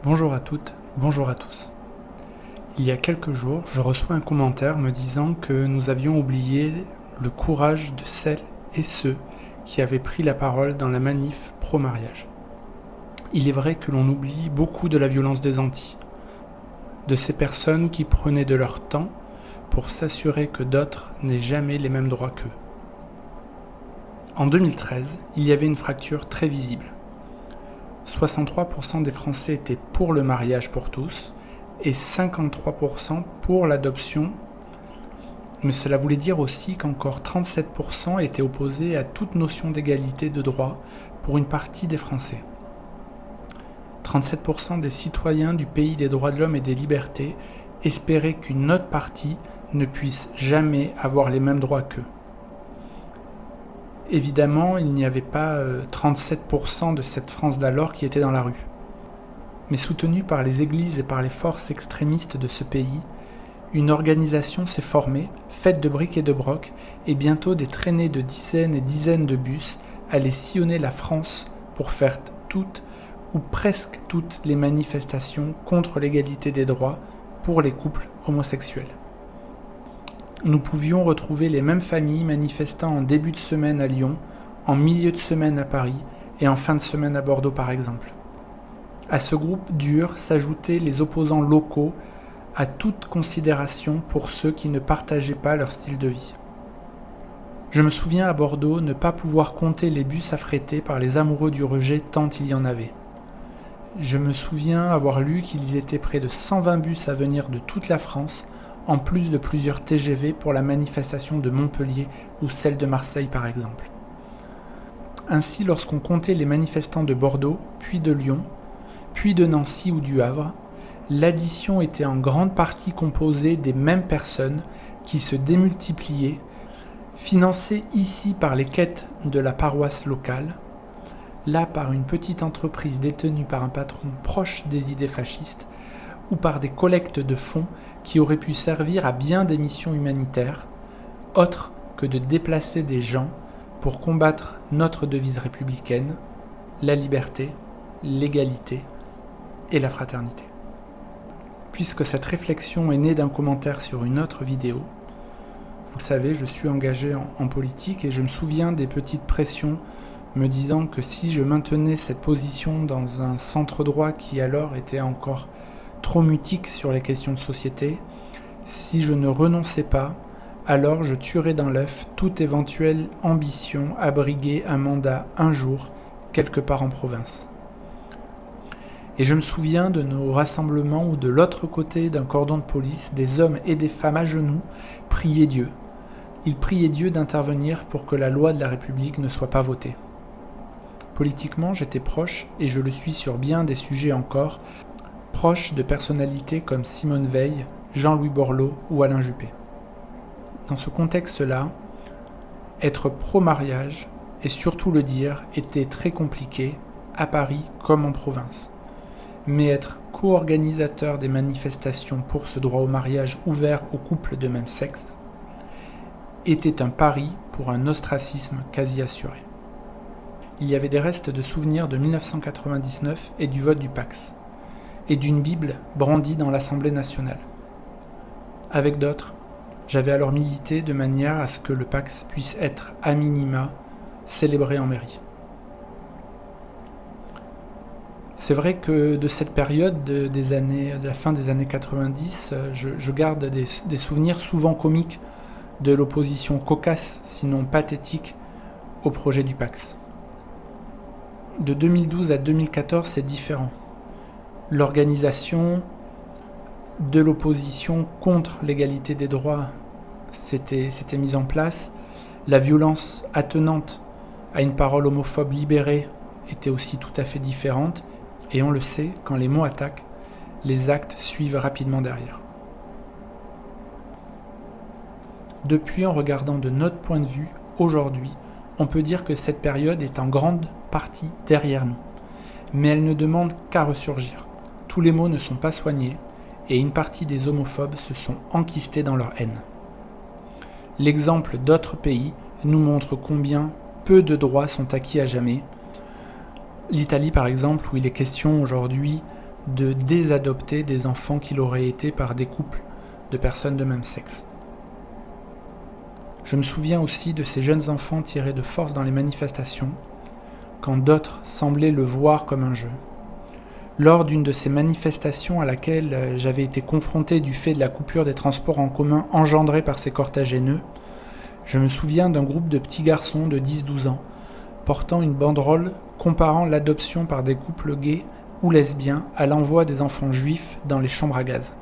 Bonjour à toutes, bonjour à tous. Il y a quelques jours, je reçois un commentaire me disant que nous avions oublié le courage de celles et ceux qui avaient pris la parole dans la manif pro-mariage. Il est vrai que l'on oublie beaucoup de la violence des Antilles, de ces personnes qui prenaient de leur temps pour s'assurer que d'autres n'aient jamais les mêmes droits qu'eux. En 2013, il y avait une fracture très visible. 63% des Français étaient pour le mariage pour tous et 53% pour l'adoption. Mais cela voulait dire aussi qu'encore 37% étaient opposés à toute notion d'égalité de droit pour une partie des Français. 37% des citoyens du pays des droits de l'homme et des libertés espéraient qu'une autre partie ne puisse jamais avoir les mêmes droits qu'eux. Évidemment, il n'y avait pas 37% de cette France d'alors qui était dans la rue. Mais soutenue par les églises et par les forces extrémistes de ce pays, une organisation s'est formée, faite de briques et de broc, et bientôt des traînées de dizaines et dizaines de bus allaient sillonner la France pour faire toutes ou presque toutes les manifestations contre l'égalité des droits pour les couples homosexuels. Nous pouvions retrouver les mêmes familles manifestant en début de semaine à Lyon, en milieu de semaine à Paris et en fin de semaine à Bordeaux par exemple. À ce groupe dur s'ajoutaient les opposants locaux à toute considération pour ceux qui ne partageaient pas leur style de vie. Je me souviens à Bordeaux ne pas pouvoir compter les bus affrétés par les amoureux du rejet tant il y en avait. Je me souviens avoir lu qu'ils étaient près de 120 bus à venir de toute la France, en plus de plusieurs TGV pour la manifestation de Montpellier ou celle de Marseille par exemple. Ainsi, lorsqu'on comptait les manifestants de Bordeaux, puis de Lyon, puis de Nancy ou du Havre, l'addition était en grande partie composée des mêmes personnes qui se démultipliaient, financées ici par les quêtes de la paroisse locale, là par une petite entreprise détenue par un patron proche des idées fascistes, ou par des collectes de fonds qui auraient pu servir à bien des missions humanitaires, autres que de déplacer des gens pour combattre notre devise républicaine, la liberté, l'égalité et la fraternité. Puisque cette réflexion est née d'un commentaire sur une autre vidéo, vous le savez, je suis engagé en politique et je me souviens des petites pressions me disant que si je maintenais cette position dans un centre droit qui alors était encore trop mutique sur les questions de société, si je ne renonçais pas, alors je tuerais dans l'œuf toute éventuelle ambition à briguer un mandat un jour, quelque part en province. Et je me souviens de nos rassemblements où de l'autre côté d'un cordon de police, des hommes et des femmes à genoux priaient Dieu. Ils priaient Dieu d'intervenir pour que la loi de la République ne soit pas votée. Politiquement, j'étais proche, et je le suis sur bien des sujets encore, proche de personnalités comme Simone Veil, Jean-Louis Borloo ou Alain Juppé. Dans ce contexte-là, être pro-mariage, et surtout le dire, était très compliqué, à Paris comme en province. Mais être co-organisateur des manifestations pour ce droit au mariage ouvert aux couples de même sexe était un pari pour un ostracisme quasi assuré. Il y avait des restes de souvenirs de 1999 et du vote du Pacs, et d'une Bible brandie dans l'Assemblée nationale. Avec d'autres, j'avais alors milité de manière à ce que le Pacs puisse être, à minima, célébré en mairie. C'est vrai que de cette période de la fin des années 90, je garde des souvenirs souvent comiques de l'opposition cocasse, sinon pathétique, au projet du Pacs. De 2012 à 2014, c'est différent. L'organisation de l'opposition contre l'égalité des droits s'était mise en place. La violence attenante à une parole homophobe libérée était aussi tout à fait différente. Et on le sait, quand les mots attaquent, les actes suivent rapidement derrière. Depuis, en regardant de notre point de vue, aujourd'hui, on peut dire que cette période est en grande partie derrière nous. Mais elle ne demande qu'à ressurgir. Tous les maux ne sont pas soignés, et une partie des homophobes se sont enquistés dans leur haine. L'exemple d'autres pays nous montre combien peu de droits sont acquis à jamais. L'Italie, par exemple, où il est question aujourd'hui de désadopter des enfants qu'il aurait été par des couples de personnes de même sexe. Je me souviens aussi de ces jeunes enfants tirés de force dans les manifestations, quand d'autres semblaient le voir comme un jeu. Lors d'une de ces manifestations à laquelle j'avais été confronté du fait de la coupure des transports en commun engendrée par ces cortèges haineux, je me souviens d'un groupe de petits garçons de 10-12 ans portant une banderole comparant l'adoption par des couples gays ou lesbiens à l'envoi des enfants juifs dans les chambres à gaz.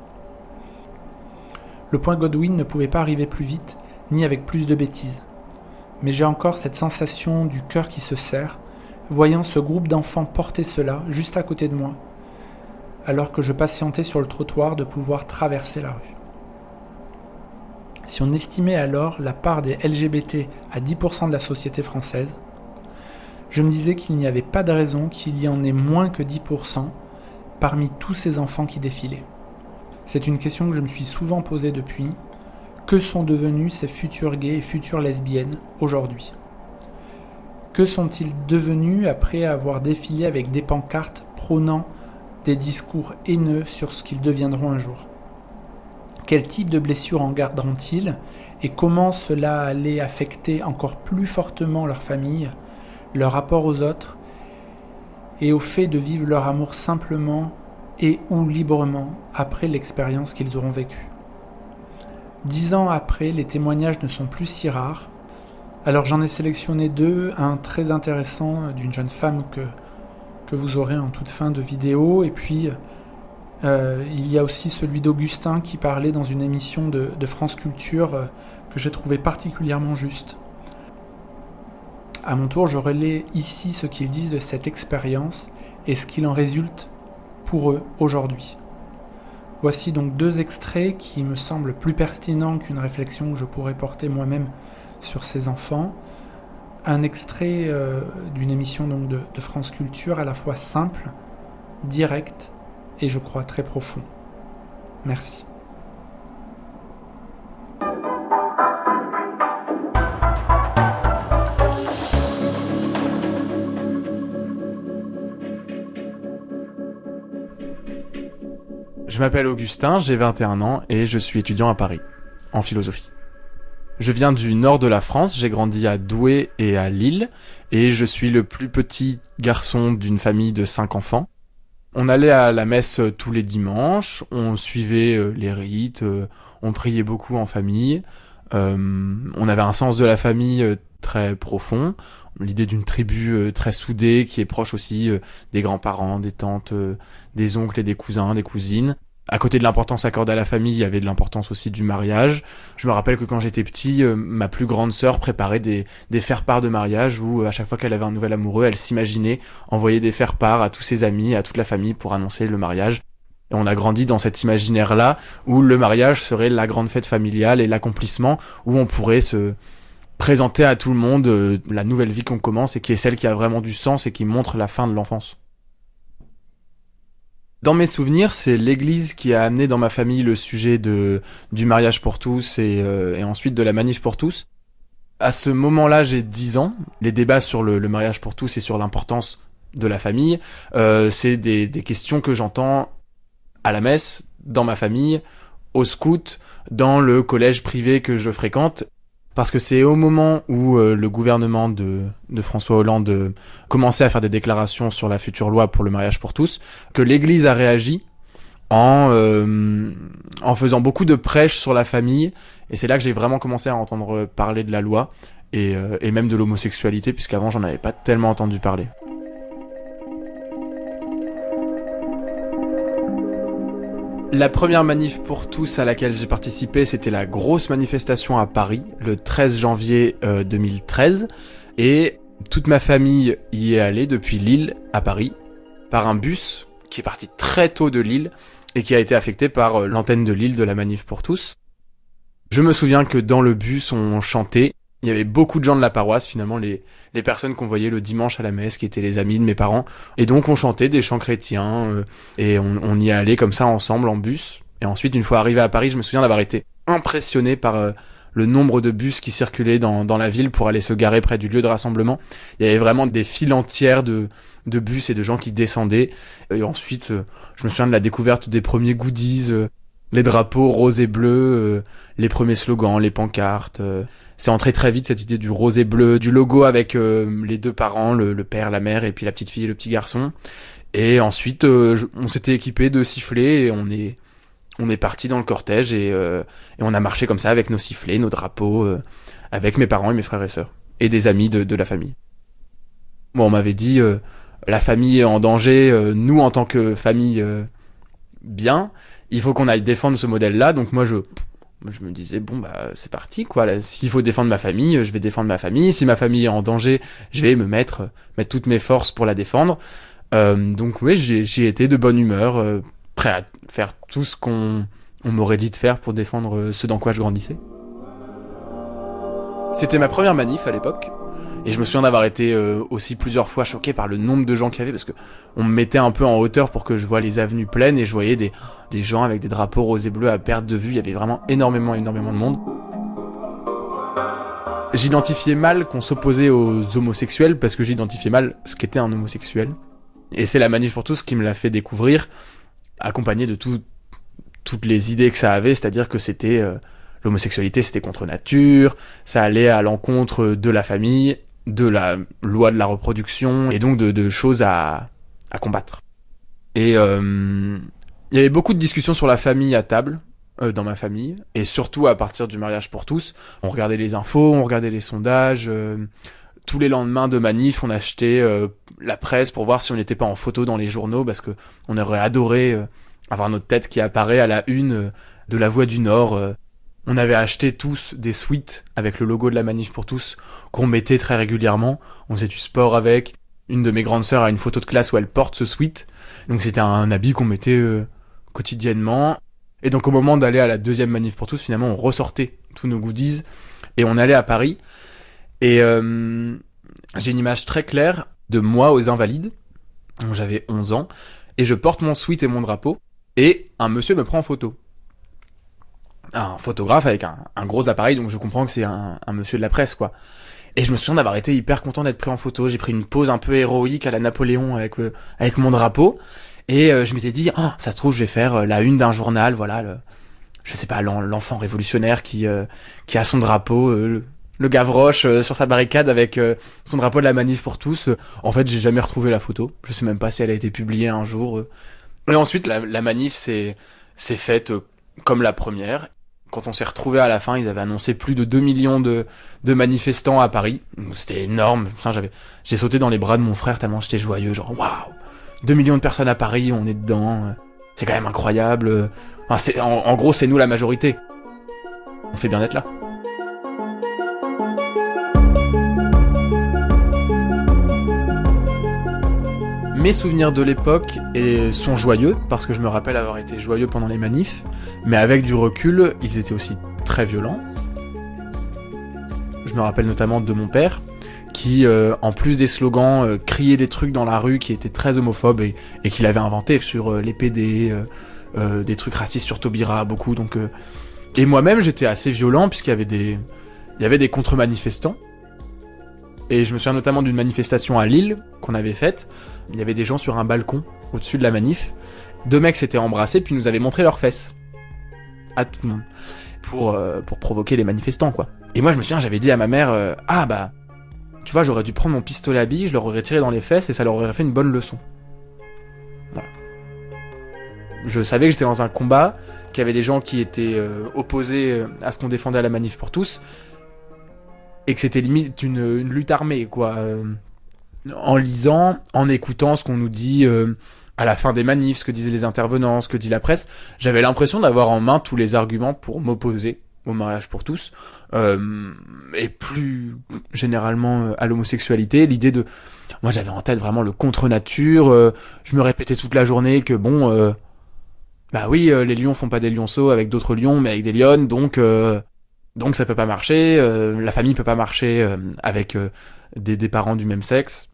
Le point Godwin ne pouvait pas arriver plus vite, ni avec plus de bêtises. Mais j'ai encore cette sensation du cœur qui se serre, voyant ce groupe d'enfants porter cela juste à côté de moi, alors que je patientais sur le trottoir de pouvoir traverser la rue. Si on estimait alors la part des LGBT à 10% de la société française, je me disais qu'il n'y avait pas de raison qu'il y en ait moins que 10% parmi tous ces enfants qui défilaient. C'est une question que je me suis souvent posée depuis. Que sont devenus ces futurs gays et futures lesbiennes aujourd'hui ? Que sont-ils devenus après avoir défilé avec des pancartes prônant des discours haineux sur ce qu'ils deviendront un jour ? Quel type de blessures en garderont-ils et comment cela allait affecter encore plus fortement leur famille, leur rapport aux autres et au fait de vivre leur amour simplement et ou librement après l'expérience qu'ils auront vécue. 10 ans après, les témoignages ne sont plus si rares. Alors j'en ai sélectionné 2, un très intéressant d'une jeune femme que vous aurez en toute fin de vidéo, et puis il y a aussi celui d'Augustin qui parlait dans une émission de France Culture que j'ai trouvé particulièrement juste. À mon tour, je relais ici ce qu'ils disent de cette expérience et ce qu'il en résulte pour eux aujourd'hui. Voici donc 2 extraits qui me semblent plus pertinents qu'une réflexion que je pourrais porter moi-même sur ces enfants. Un extrait d'une émission donc de France Culture à la fois simple, direct et je crois très profond. Merci. Je m'appelle Augustin, j'ai 21 ans et je suis étudiant à Paris, en philosophie. Je viens du nord de la France, j'ai grandi à Douai et à Lille, et je suis le plus petit garçon d'une famille de 5 enfants. On allait à la messe tous les dimanches, on suivait les rites, on priait beaucoup en famille, on avait un sens de la famille très profond, l'idée d'une tribu très soudée qui est proche aussi des grands-parents, des tantes, des oncles et des cousins, des cousines. À côté de l'importance accordée à la famille, il y avait de l'importance aussi du mariage. Je me rappelle que quand j'étais petit, ma plus grande sœur préparait des faire-part de mariage où à chaque fois qu'elle avait un nouvel amoureux, elle s'imaginait envoyer des faire-part à tous ses amis, à toute la famille pour annoncer le mariage. Et on a grandi dans cet imaginaire-là où le mariage serait la grande fête familiale et l'accomplissement où on pourrait se présenter à tout le monde la nouvelle vie qu'on commence et qui est celle qui a vraiment du sens et qui montre la fin de l'enfance. Dans mes souvenirs, c'est l'église qui a amené dans ma famille le sujet du mariage pour tous et ensuite de la manif pour tous. À ce moment-là, j'ai 10 ans. Les débats sur le mariage pour tous et sur l'importance de la famille, c'est des questions que j'entends à la messe, dans ma famille, au scout, dans le collège privé que je fréquente. Parce que c'est au moment où le gouvernement de François Hollande commençait à faire des déclarations sur la future loi pour le mariage pour tous, que l'Église a réagi en faisant beaucoup de prêches sur la famille. Et c'est là que j'ai vraiment commencé à entendre parler de la loi et même de l'homosexualité, puisqu'avant j'en avais pas tellement entendu parler. La première manif pour tous à laquelle j'ai participé, c'était la grosse manifestation à Paris, le 13 janvier 2013. Et toute ma famille y est allée depuis Lille à Paris, par un bus qui est parti très tôt de Lille et qui a été affecté par l'antenne de Lille de la manif pour tous. Je me souviens que dans le bus, on chantait. Il y avait beaucoup de gens de la paroisse, finalement, les personnes qu'on voyait le dimanche à la messe, qui étaient les amis de mes parents. Et donc, on chantait des chants chrétiens, et on y allait comme ça, ensemble, en bus. Et ensuite, une fois arrivé à Paris, je me souviens d'avoir été impressionné par le nombre de bus qui circulaient dans la ville pour aller se garer près du lieu de rassemblement. Il y avait vraiment des files entières de de bus et de gens qui descendaient. Et ensuite, je me souviens de la découverte des premiers goodies, les drapeaux rose et bleu, les premiers slogans, les pancartes. C'est entré très vite cette idée du rose et bleu, du logo avec les deux parents, le père, la mère, et puis la petite fille et le petit garçon. Et ensuite, on s'était équipé de sifflets et on est parti dans le cortège et on a marché comme ça avec nos sifflets, nos drapeaux, avec mes parents et mes frères et sœurs. Et des amis de la famille. Moi, on m'avait dit, la famille est en danger, nous en tant que famille bien, il faut qu'on aille défendre ce modèle-là. Donc moi, je me disais, bon, bah c'est parti, quoi. Là, s'il faut défendre ma famille, je vais défendre ma famille. Si ma famille est en danger, je vais mettre toutes mes forces pour la défendre. Donc oui, j'ai été de bonne humeur, prêt à faire tout ce qu'on m'aurait dit de faire pour défendre ce dans quoi je grandissais. C'était ma première manif à l'époque, et je me souviens d'avoir été aussi plusieurs fois choqué par le nombre de gens qu'il y avait, parce que on me mettait un peu en hauteur pour que je vois les avenues pleines, et je voyais des gens avec des drapeaux roses et bleus à perte de vue. Il y avait vraiment énormément de monde. J'identifiais mal qu'on s'opposait aux homosexuels, parce que j'identifiais mal ce qu'était un homosexuel. Et c'est la Manif pour tous qui me l'a fait découvrir, accompagné de toutes les idées que ça avait, c'est-à-dire que c'était... l'homosexualité, c'était contre nature, ça allait à l'encontre de la famille, de la loi de la reproduction, et donc de choses à combattre. Et il y avait beaucoup de discussions sur la famille à table, dans ma famille, et surtout à partir du mariage pour tous. On regardait les infos, on regardait les sondages, tous les lendemains de manif, on achetait la presse pour voir si on n'était pas en photo dans les journaux, parce que on aurait adoré avoir notre tête qui apparaît à la une de La Voix du Nord. On avait acheté tous des sweats avec le logo de la Manif pour tous, qu'on mettait très régulièrement. On faisait du sport avec. Une de mes grandes sœurs a une photo de classe où elle porte ce sweat. Donc c'était un habit qu'on mettait quotidiennement. Et donc au moment d'aller à la deuxième Manif pour tous, finalement on ressortait tous nos goodies et on allait à Paris. Et j'ai une image très claire de moi aux Invalides. Donc, j'avais 11 ans. Et je porte mon sweat et mon drapeau. Et un monsieur me prend en photo. Un photographe avec un gros appareil, donc je comprends que c'est un monsieur de la presse, quoi. Et je me souviens d'avoir été hyper content d'être pris en photo. J'ai pris une pose un peu héroïque à la Napoléon avec mon drapeau. Et je m'étais dit, ça se trouve, je vais faire la une d'un journal, voilà, je sais pas, l'enfant révolutionnaire qui a son drapeau, le Gavroche sur sa barricade avec son drapeau de la Manif pour tous. En fait, j'ai jamais retrouvé la photo. Je sais même pas si elle a été publiée un jour. Et ensuite, la manif s'est faite comme la première. Quand on s'est retrouvés à la fin, ils avaient annoncé plus de 2 millions de manifestants à Paris. C'était énorme. Putain, j'ai sauté dans les bras de mon frère tellement j'étais joyeux. Genre, waouh, 2 millions de personnes à Paris, on est dedans. C'est quand même incroyable. Enfin, en gros, c'est nous la majorité. On fait bien d'être là. Mes souvenirs de l'époque sont joyeux, parce que je me rappelle avoir été joyeux pendant les manifs, mais avec du recul, ils étaient aussi très violents. Je me rappelle notamment de mon père, qui, en plus des slogans, criait des trucs dans la rue qui étaient très homophobes et qu'il avait inventé sur les PD, des trucs racistes sur Taubira, beaucoup. Donc, et moi-même, j'étais assez violent, puisqu'il y avait des contre-manifestants. Et je me souviens notamment d'une manifestation à Lille qu'on avait faite. Il y avait des gens sur un balcon au-dessus de la manif. 2 mecs s'étaient embrassés puis nous avaient montré leurs fesses. À tout le monde. Pour provoquer les manifestants, quoi. Et moi je me souviens, j'avais dit à ma mère, tu vois, j'aurais dû prendre mon pistolet à billes, je leur aurais tiré dans les fesses et ça leur aurait fait une bonne leçon. Voilà. Je savais que j'étais dans un combat, qu'il y avait des gens qui étaient opposés à ce qu'on défendait à la Manif pour tous, et que c'était limite une lutte armée, quoi. En lisant, en écoutant ce qu'on nous dit à la fin des manifs, ce que disaient les intervenants, ce que dit la presse, j'avais l'impression d'avoir en main tous les arguments pour m'opposer au mariage pour tous, et plus généralement à l'homosexualité. L'idée de... Moi j'avais en tête vraiment le contre-nature, je me répétais toute la journée que bon... bah oui, les lions font pas des lionceaux avec d'autres lions, mais avec des lionnes, donc ça peut pas marcher, la famille peut pas marcher avec des parents du même sexe.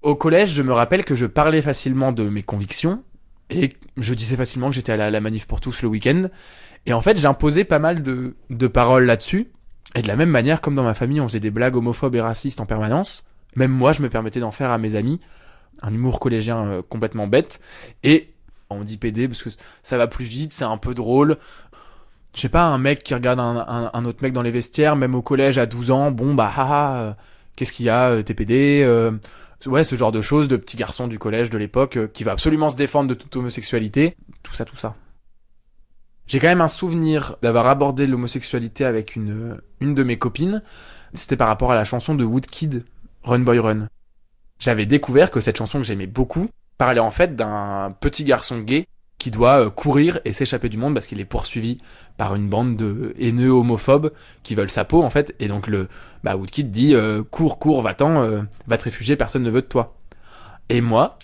Au collège, je me rappelle que je parlais facilement de mes convictions, et je disais facilement que j'étais à la Manif pour tous le week-end, et en fait j'imposais pas mal de paroles là-dessus, et de la même manière, comme dans ma famille on faisait des blagues homophobes et racistes en permanence, Même moi, je me permettais d'en faire à mes amis. Un humour collégien complètement bête. Et on dit PD parce que ça va plus vite, c'est un peu drôle. Je sais pas, un mec qui regarde un autre mec dans les vestiaires, même au collège à 12 ans, bon bah haha, qu'est-ce qu'il y a, t'es PD ouais, ce genre de choses, de petits garçons du collège de l'époque qui va absolument se défendre de toute homosexualité. Tout ça. J'ai quand même un souvenir d'avoir abordé l'homosexualité avec une de mes copines. C'était par rapport à la chanson de Woodkid, Run Boy Run. J'avais découvert que cette chanson que j'aimais beaucoup parlait en fait d'un petit garçon gay qui doit courir et s'échapper du monde parce qu'il est poursuivi par une bande de haineux homophobes qui veulent sa peau en fait. Et donc Woodkid dit cours, va-t'en, va te réfugier, personne ne veut de toi. Et moi,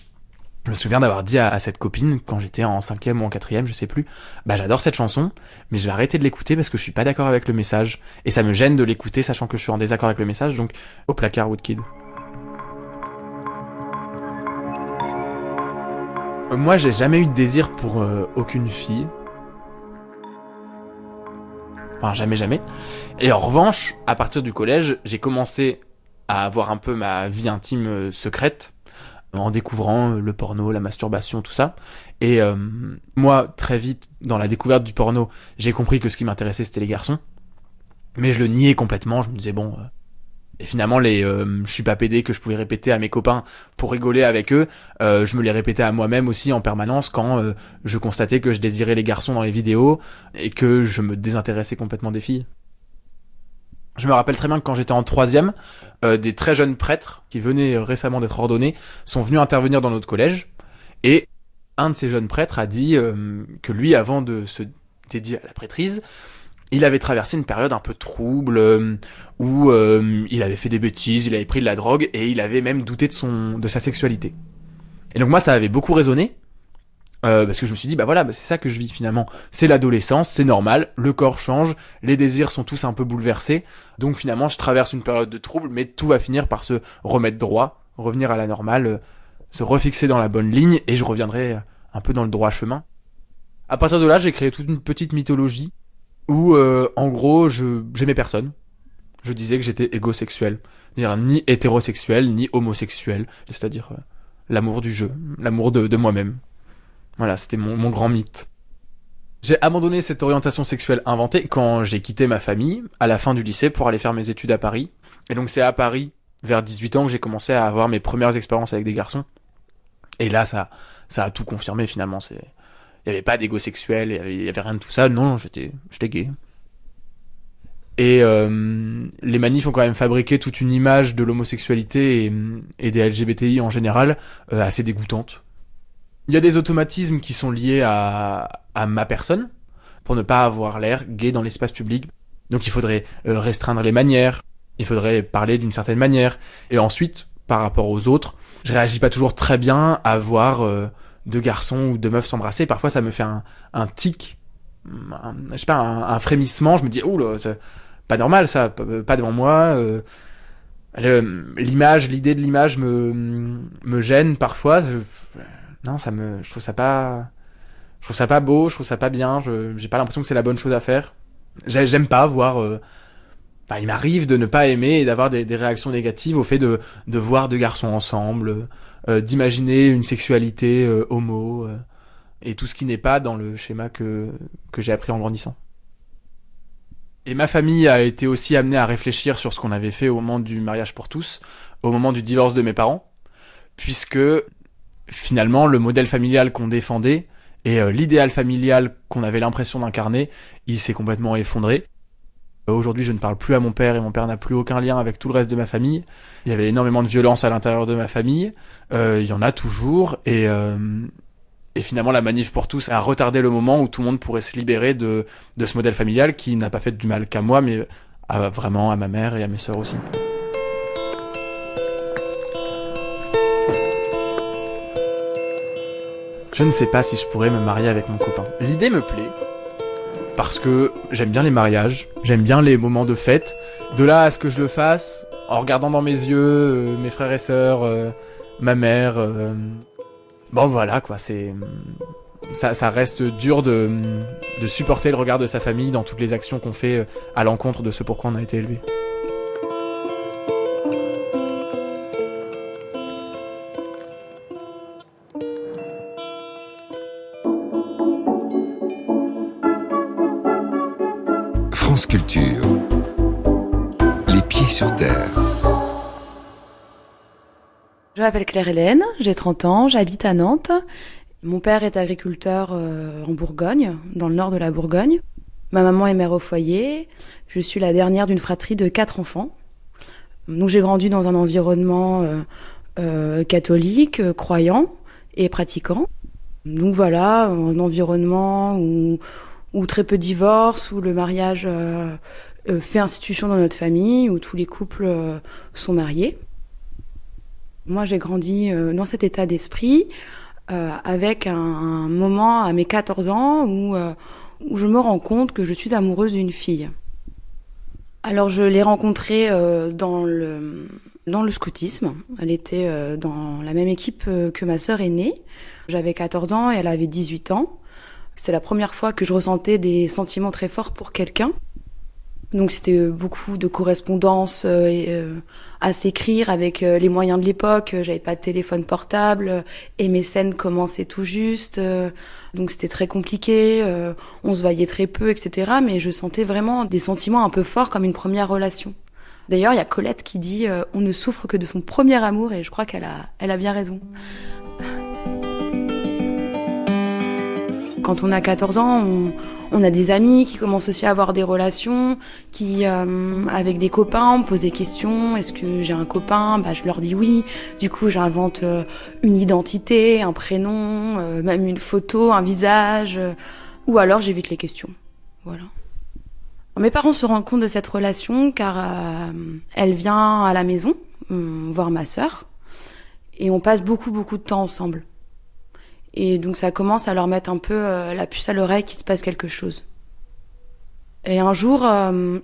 je me souviens d'avoir dit à cette copine, quand j'étais en 5e ou en 4e, je sais plus, j'adore cette chanson, mais je vais arrêter de l'écouter parce que je suis pas d'accord avec le message. Et ça me gêne de l'écouter sachant que je suis en désaccord avec le message, donc au placard Woodkid. Moi, j'ai jamais eu de désir pour aucune fille. Enfin, jamais. Et en revanche, à partir du collège, j'ai commencé à avoir un peu ma vie intime secrète, en découvrant le porno, la masturbation, tout ça. Et moi, très vite, dans la découverte du porno, j'ai compris que ce qui m'intéressait, c'était les garçons. Mais je le niais complètement, je me disais, bon... Et finalement, je suis pas pédé que je pouvais répéter à mes copains pour rigoler avec eux, je me les répétais à moi-même aussi en permanence quand je constatais que je désirais les garçons dans les vidéos et que je me désintéressais complètement des filles. Je me rappelle très bien que quand j'étais en 3e, des très jeunes prêtres qui venaient récemment d'être ordonnés sont venus intervenir dans notre collège et un de ces jeunes prêtres a dit que lui, avant de se dédier à la prêtrise, il avait traversé une période un peu trouble où il avait fait des bêtises, il avait pris de la drogue et il avait même douté de sa sexualité. Et donc moi ça avait beaucoup résonné parce que je me suis dit c'est ça que je vis finalement. C'est l'adolescence, c'est normal, le corps change, les désirs sont tous un peu bouleversés. Donc finalement je traverse une période de trouble mais tout va finir par se remettre droit, revenir à la normale, se refixer dans la bonne ligne et je reviendrai un peu dans le droit chemin. À partir de là j'ai créé toute une petite mythologie où, en gros, j'aimais personne. Je disais que j'étais égosexuel. C'est-à-dire ni hétérosexuel, ni homosexuel. C'est-à-dire l'amour du jeu, l'amour de moi-même. Voilà, c'était mon grand mythe. J'ai abandonné cette orientation sexuelle inventée quand j'ai quitté ma famille, à la fin du lycée, pour aller faire mes études à Paris. Et donc c'est à Paris, vers 18 ans, que j'ai commencé à avoir mes premières expériences avec des garçons. Et là, ça a tout confirmé, finalement. Il n'y avait pas d'égo sexuel, il y avait rien de tout ça. Non, j'étais gay. Et les manifs ont quand même fabriqué toute une image de l'homosexualité et des LGBTI en général assez dégoûtante. Il y a des automatismes qui sont liés à ma personne, pour ne pas avoir l'air gay dans l'espace public. Donc il faudrait restreindre les manières, il faudrait parler d'une certaine manière. Et ensuite, par rapport aux autres, je réagis pas toujours très bien à voir... de garçons ou de meufs s'embrasser, parfois ça me fait un tic, un frémissement, je me dis, oula, c'est pas normal ça, pas devant moi, l'idée de l'image me gêne parfois, je trouve ça pas beau, je trouve ça pas bien, j'ai pas l'impression que c'est la bonne chose à faire, j'aime pas voir, il m'arrive de ne pas aimer et d'avoir des réactions négatives au fait de voir deux garçons ensemble, d'imaginer une sexualité homo, et tout ce qui n'est pas dans le schéma que j'ai appris en grandissant. Et ma famille a été aussi amenée à réfléchir sur ce qu'on avait fait au moment du mariage pour tous, au moment du divorce de mes parents, puisque finalement le modèle familial qu'on défendait et l'idéal familial qu'on avait l'impression d'incarner, il s'est complètement effondré. Aujourd'hui, je ne parle plus à mon père et mon père n'a plus aucun lien avec tout le reste de ma famille. Il y avait énormément de violence à l'intérieur de ma famille. Il y en a toujours. Et finalement, la manif pour tous a retardé le moment où tout le monde pourrait se libérer de ce modèle familial qui n'a pas fait du mal qu'à moi, mais vraiment à ma mère et à mes sœurs aussi. Je ne sais pas si je pourrais me marier avec mon copain. L'idée me plaît. Parce que j'aime bien les mariages, j'aime bien les moments de fête. De là à ce que je le fasse, en regardant dans mes yeux mes frères et sœurs, ma mère... Bon voilà quoi, ça reste dur de supporter le regard de sa famille dans toutes les actions qu'on fait à l'encontre de ce pourquoi on a été élevé. France Culture. Les pieds sur terre. Je m'appelle Claire-Hélène, j'ai 30 ans, j'habite à Nantes. Mon père est agriculteur en Bourgogne, dans le nord de la Bourgogne. Ma maman est mère au foyer. Je suis la dernière d'une fratrie de 4 enfants. Donc j'ai grandi dans un environnement catholique, croyant et pratiquant. Donc voilà, un environnement où très peu de divorces, où le mariage fait institution dans notre famille, où tous les couples sont mariés. Moi, j'ai grandi dans cet état d'esprit avec un moment à mes 14 ans où je me rends compte que je suis amoureuse d'une fille. Alors, je l'ai rencontrée dans le scoutisme. Elle était dans la même équipe que ma sœur aînée. J'avais 14 ans et elle avait 18 ans. C'est la première fois que je ressentais des sentiments très forts pour quelqu'un. Donc c'était beaucoup de correspondance à s'écrire avec les moyens de l'époque. J'avais pas de téléphone portable et mes scènes commençaient tout juste. Donc c'était très compliqué. On se voyait très peu, etc. Mais je sentais vraiment des sentiments un peu forts comme une première relation. D'ailleurs, il y a Colette qui dit on ne souffre que de son premier amour et je crois qu'elle a bien raison. Quand on a 14 ans, on a des amis qui commencent aussi à avoir des relations, qui, avec des copains, on me pose des questions. Est-ce que j'ai un copain ? Je leur dis oui. Du coup, j'invente une identité, un prénom, même une photo, un visage. Ou alors, j'évite les questions. Voilà. Mes parents se rendent compte de cette relation car elle vient à la maison voir ma sœur. Et on passe beaucoup de temps ensemble. Et donc ça commence à leur mettre un peu la puce à l'oreille qu'il se passe quelque chose. Et un jour,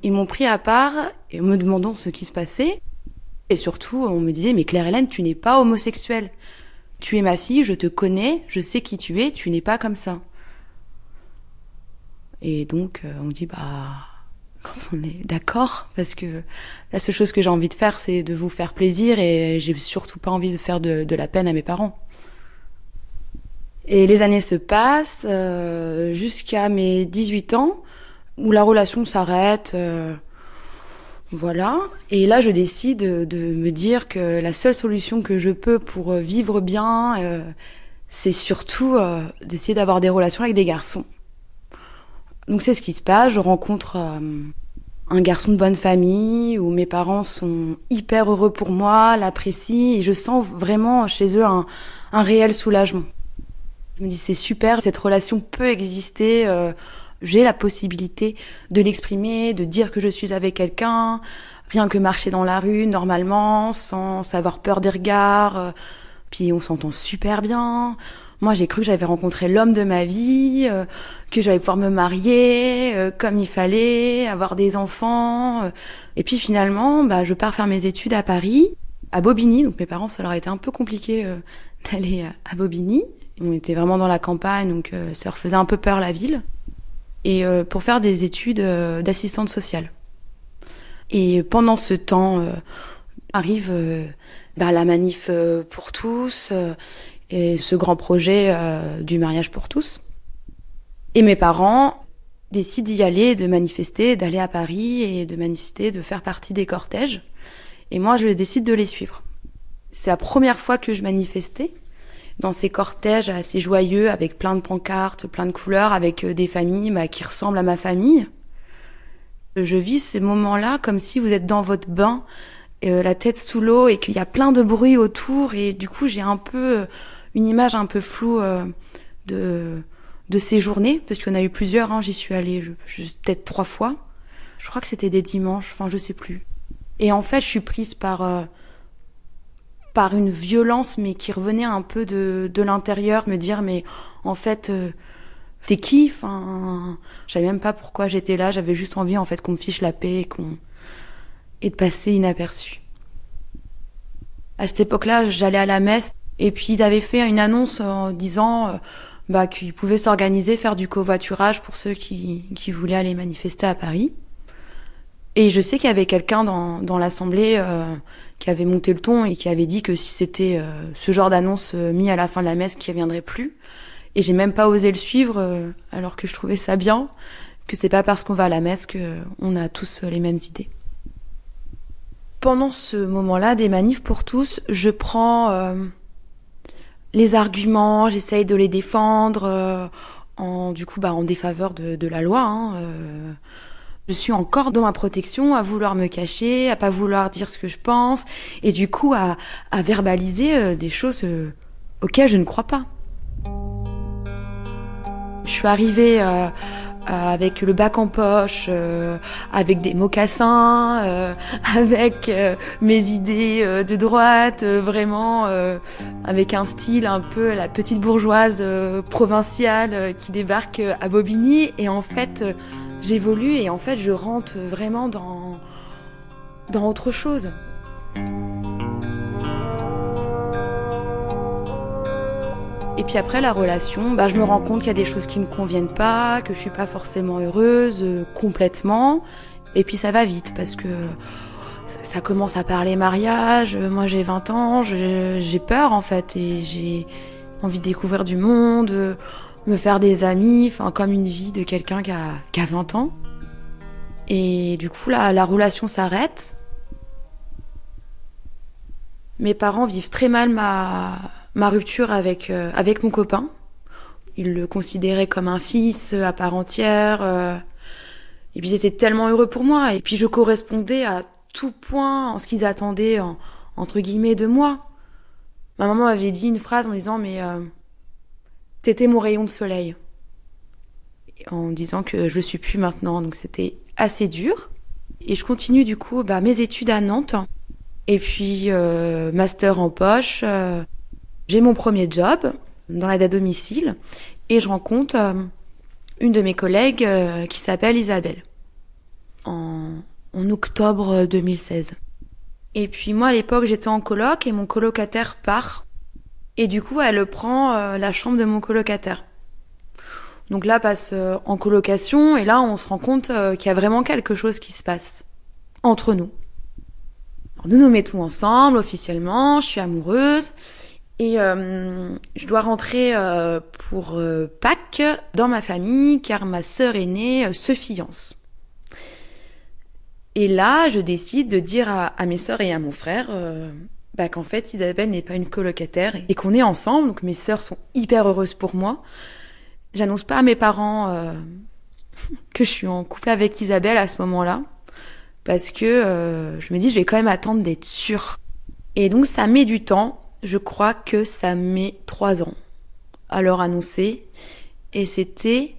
ils m'ont pris à part et me demandant ce qui se passait. Et surtout, on me disait « Mais Claire-Hélène, tu n'es pas homosexuelle. Tu es ma fille, je te connais, je sais qui tu n'es pas comme ça. » Et donc, on dit « quand on est d'accord, parce que la seule chose que j'ai envie de faire, c'est de vous faire plaisir et j'ai surtout pas envie de faire de la peine à mes parents. » Et les années se passent jusqu'à mes 18 ans, où la relation s'arrête, voilà. Et là, je décide de me dire que la seule solution que je peux pour vivre bien, c'est surtout d'essayer d'avoir des relations avec des garçons. Donc c'est ce qui se passe, je rencontre un garçon de bonne famille, où mes parents sont hyper heureux pour moi, l'apprécient, et je sens vraiment chez eux un réel soulagement. Je me dis c'est super, cette relation peut exister, j'ai la possibilité de l'exprimer, de dire que je suis avec quelqu'un, rien que marcher dans la rue normalement, sans avoir peur des regards, puis on s'entend super bien. Moi j'ai cru que j'avais rencontré l'homme de ma vie, que j'allais pouvoir me marier comme il fallait, avoir des enfants, et puis finalement je pars faire mes études à Paris, à Bobigny, donc mes parents ça leur a été un peu compliqué d'aller à Bobigny. On était vraiment dans la campagne, donc ça leur faisait un peu peur la ville. Et pour faire des études d'assistante sociale. Et pendant ce temps, arrive la manif pour tous et ce grand projet du mariage pour tous. Et mes parents décident d'y aller, de manifester, d'aller à Paris et de manifester, de faire partie des cortèges. Et moi, je décide de les suivre. C'est la première fois que je manifestais dans ces cortèges assez joyeux, avec plein de pancartes, plein de couleurs, avec des familles qui ressemblent à ma famille. Je vis ce moment-là comme si vous êtes dans votre bain, la tête sous l'eau, et qu'il y a plein de bruit autour, et du coup j'ai un peu une image un peu floue de ces journées, parce qu'il y en a eu plusieurs, j'y suis allée peut-être 3 fois. Je crois que c'était des dimanches, je sais plus. Et en fait, je suis prise par une violence, mais qui revenait un peu de l'intérieur, me dire, mais en fait, t'es qui ? Je savais même pas pourquoi j'étais là, j'avais juste envie, en fait, qu'on me fiche la paix et de passer inaperçu. À cette époque-là, j'allais à la messe, et puis ils avaient fait une annonce en disant qu'ils pouvaient s'organiser, faire du covoiturage pour ceux qui voulaient aller manifester à Paris. Et je sais qu'il y avait quelqu'un dans l'assemblée qui avait monté le ton et qui avait dit que si c'était ce genre d'annonce mis à la fin de la messe, qu'il ne reviendrait plus. Et j'ai même pas osé le suivre alors que je trouvais ça bien. que c'est pas parce qu'on va à la messe qu'on a tous les mêmes idées. Pendant ce moment-là, des manifs pour tous, je prends les arguments, j'essaye de les défendre en défaveur de la loi. Je suis encore dans ma protection, à vouloir me cacher, à pas vouloir dire ce que je pense, et du coup à verbaliser des choses auxquelles je ne crois pas. Je suis arrivée avec le bac en poche, avec des mocassins, avec mes idées de droite, vraiment avec un style un peu la petite bourgeoise provinciale qui débarque à Bobigny. Et en fait, j'évolue et en fait, je rentre vraiment dans autre chose. Et puis après la relation, je me rends compte qu'il y a des choses qui me conviennent pas, que je suis pas forcément heureuse complètement. Et puis ça va vite parce que ça commence à parler mariage. Moi j'ai 20 ans, j'ai peur en fait et j'ai envie de découvrir du monde, me faire des amis, comme une vie de quelqu'un qui a 20 ans. Et du coup la relation s'arrête. Mes parents vivent très mal ma rupture avec mon copain. Ils le considéraient comme un fils à part entière. Et puis ils étaient tellement heureux pour moi. Et puis je correspondais à tout point en ce qu'ils attendaient, entre guillemets, de moi. Ma maman m'avait dit une phrase en disant « mais t'étais mon rayon de soleil ». En disant que je le suis plus maintenant. Donc c'était assez dur. Et je continue du coup mes études à Nantes. Et puis master en poche. J'ai mon premier job dans l'aide à domicile et je rencontre une de mes collègues qui s'appelle Isabelle en octobre 2016. Et puis moi à l'époque j'étais en coloc et mon colocataire part et du coup elle prend la chambre de mon colocataire. Donc là passe en colocation et là on se rend compte qu'il y a vraiment quelque chose qui se passe entre nous. Alors, nous nous mettons ensemble officiellement, je suis amoureuse. Et je dois rentrer pour Pâques dans ma famille car ma sœur aînée se fiance. Et là, je décide de dire à mes sœurs et à mon frère qu'en fait Isabelle n'est pas une colocataire et qu'on est ensemble. Donc mes sœurs sont hyper heureuses pour moi. J'annonce pas à mes parents que je suis en couple avec Isabelle à ce moment-là parce que je me dis je vais quand même attendre d'être sûre. Et donc ça met du temps. Je crois que ça met 3 ans à leur annoncer. Et c'était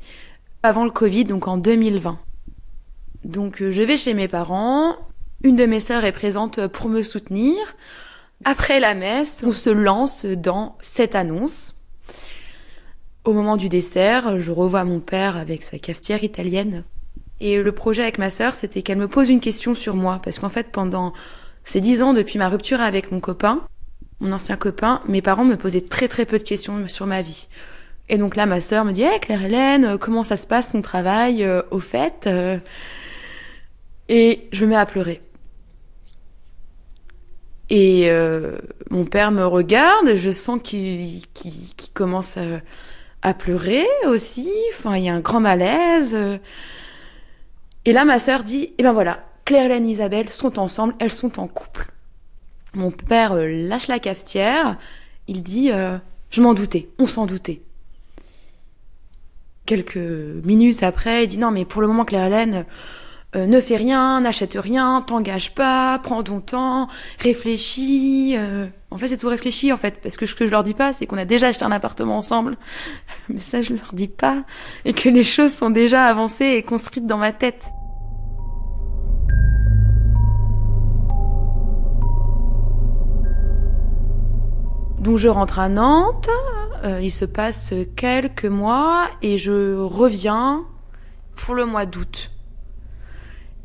avant le Covid, donc en 2020. Donc je vais chez mes parents. Une de mes sœurs est présente pour me soutenir. Après la messe, on se lance dans cette annonce. Au moment du dessert, je revois mon père avec sa cafetière italienne. Et le projet avec ma sœur, c'était qu'elle me pose une question sur moi. Parce qu'en fait, pendant ces 10 ans, depuis ma rupture avec mon copain, mon ancien copain, mes parents me posaient très très peu de questions sur ma vie. Et donc là, ma sœur me dit hey, « Claire-Hélène, comment ça se passe ton travail au fait ?» Et je me mets à pleurer. Et mon père me regarde, je sens qu'il commence à pleurer aussi. Il y a un grand malaise. Et là, ma sœur dit « voilà, Claire-Hélène et Isabelle sont ensemble, elles sont en couple. » Mon père lâche la cafetière, il dit je m'en doutais, on s'en doutait. Quelques minutes après, il dit non mais pour le moment Claire-Hélène, ne fais rien, n'achète rien, t'engage pas, prends ton temps, réfléchis. En fait c'est tout réfléchi en fait, parce que ce que je leur dis pas c'est qu'on a déjà acheté un appartement ensemble, mais ça je leur dis pas, et que les choses sont déjà avancées et construites dans ma tête. Donc je rentre à Nantes, il se passe quelques mois et je reviens pour le mois d'août.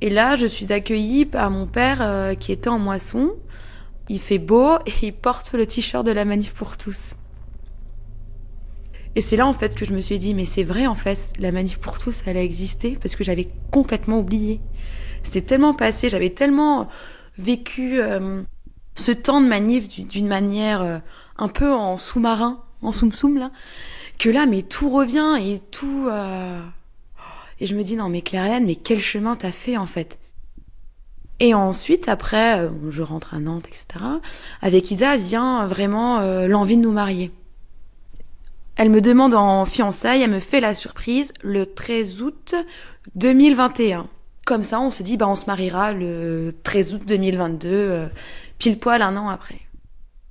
Et là, je suis accueillie par mon père qui était en moisson. Il fait beau et il porte le t-shirt de la Manif pour tous. Et c'est là en fait que je me suis dit mais c'est vrai en fait, la Manif pour tous elle a existé parce que j'avais complètement oublié. C'était tellement passé, j'avais tellement vécu ce temps de manif d'une manière un peu en sous-marin, en soum-soum là, que là mais tout revient et tout Et je me dis, non mais Claire-Hélène, mais quel chemin t'as fait en fait? Et ensuite, après, je rentre à Nantes, etc. Avec Isa vient vraiment l'envie de nous marier. Elle me demande en fiançailles, elle me fait la surprise le 13 août 2021. Comme ça, on se dit, on se mariera le 13 août 2022, pile poil un an après.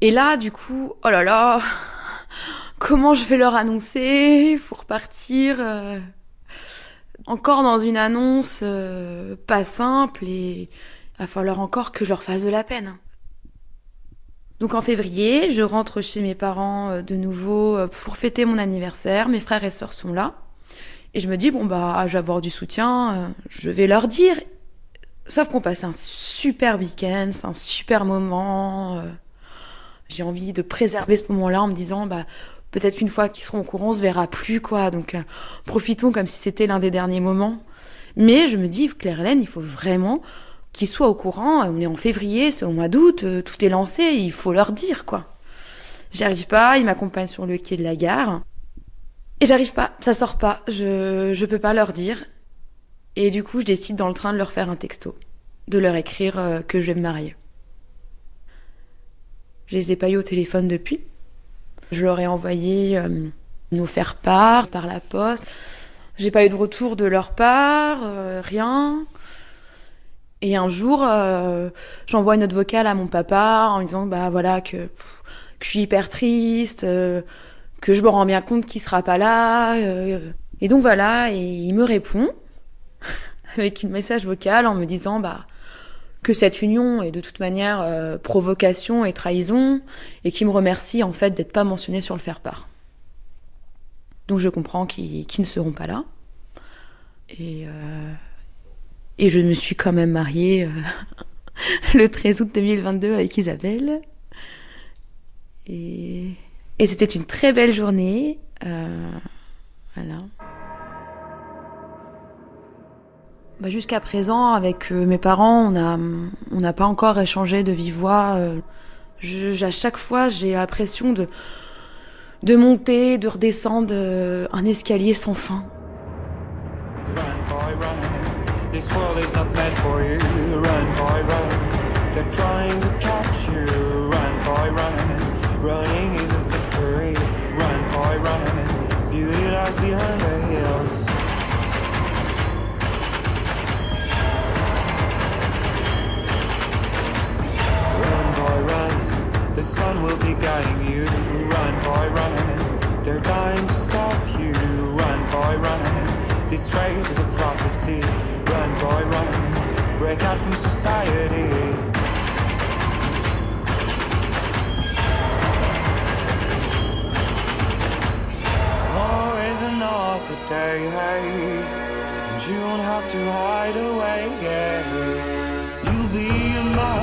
Et là, du coup, oh là là, comment je vais leur annoncer? Faut repartir encore dans une annonce pas simple et il va falloir encore que je leur fasse de la peine. Donc en février, je rentre chez mes parents de nouveau pour fêter mon anniversaire. Mes frères et sœurs sont là. Et je me dis, je vais avoir du soutien, je vais leur dire. Sauf qu'on passe un super week-end, c'est un super moment. J'ai envie de préserver ce moment-là en me disant, peut-être qu'une fois qu'ils seront au courant, on se verra plus, quoi. Donc profitons comme si c'était l'un des derniers moments. Mais je me dis, Claire-Hélène, il faut vraiment qu'ils soient au courant. On est en février, c'est au mois d'août, tout est lancé, il faut leur dire, quoi. J'y arrive pas, ils m'accompagnent sur le quai de la gare. Et j'arrive pas, ça sort pas, je peux pas leur dire. Et du coup, je décide dans le train de leur faire un texto, de leur écrire que je vais me marier. Je les ai pas eu au téléphone depuis. Je leur ai envoyé nous faire part par la poste. J'ai pas eu de retour de leur part, rien. Et un jour, j'envoie une note vocale à mon papa en lui disant que je suis hyper triste, que je me rends bien compte qu'il sera pas là. Et donc voilà, et il me répond avec un message vocal en me disant que cette union est de toute manière provocation et trahison, et qui me remercie en fait d'être pas mentionné sur le faire-part. Donc je comprends qu'ils ne seront pas là. Et je me suis quand même mariée le 13 août 2022 avec Isabelle. Et c'était une très belle journée. Voilà. Jusqu'à présent, avec mes parents, on n'a pas encore échangé de vive voix. À chaque fois, j'ai l'impression de monter, de redescendre un escalier sans fin. Run, boy, run. This world is not meant for you. Run, boy, run. They're trying to catch you. Run, boy, run. Running is a victory. Run, boy, run. Beauty lies behind the hills. Run, boy, run. The sun will be guiding you. Run, boy, run. They're dying to stop you. Run, boy, run. This race is a prophecy. Run, boy, run. Break out from society. Always another day, and you don't have to hide away. You'll be in my